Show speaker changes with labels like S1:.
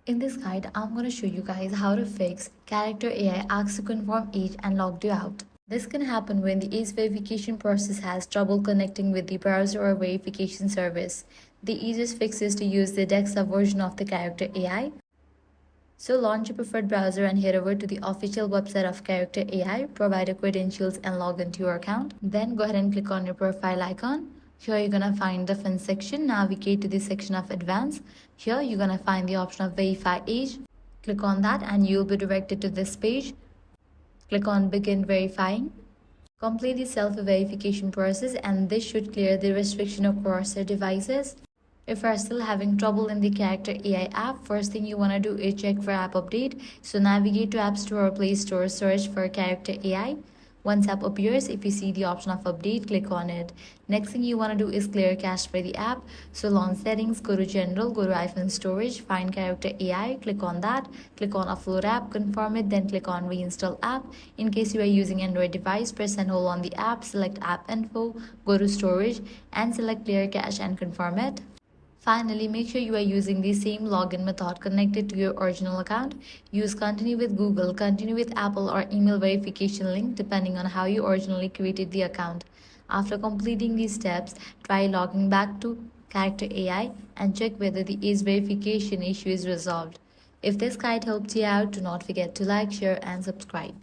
S1: In this guide, I'm going to show you guys how to fix character AI asks to confirm age and logged you out. This can happen when the age verification process has trouble connecting with the browser or verification service. The easiest fix is to use the desktop version of the character AI. So launch your preferred browser and head over to the official website of character AI, provide your credentials and log into your account. Then go ahead and click on your profile icon. Here you're gonna find the fun section, navigate to the section of advanced. Here you're gonna find the option of verify age. Click on that and you'll be directed to this page. Click on begin verifying. Complete the self-verification process and this should clear the restriction across your devices. If you are still having trouble in the Character AI app, first thing you want to do is check for app update. So navigate to App Store or Play Store, search for Character AI. Once app appears, if you see the option of update, click on it. Next thing you want to do is clear cache for the app. So launch settings, go to general, go to iPhone storage, find Character AI, click on that, click on upload app, confirm it, then click on reinstall app. In case you are using Android device, press and hold on the app, select app info, go to storage and select clear cache and confirm it. Finally, make sure you are using the same login method connected to your original account. Use continue with Google, continue with Apple or email verification link depending on how you originally created the account. After completing these steps, try logging back to Character AI and check whether the age verification issue is resolved. If this guide helped you out, do not forget to like, share and subscribe.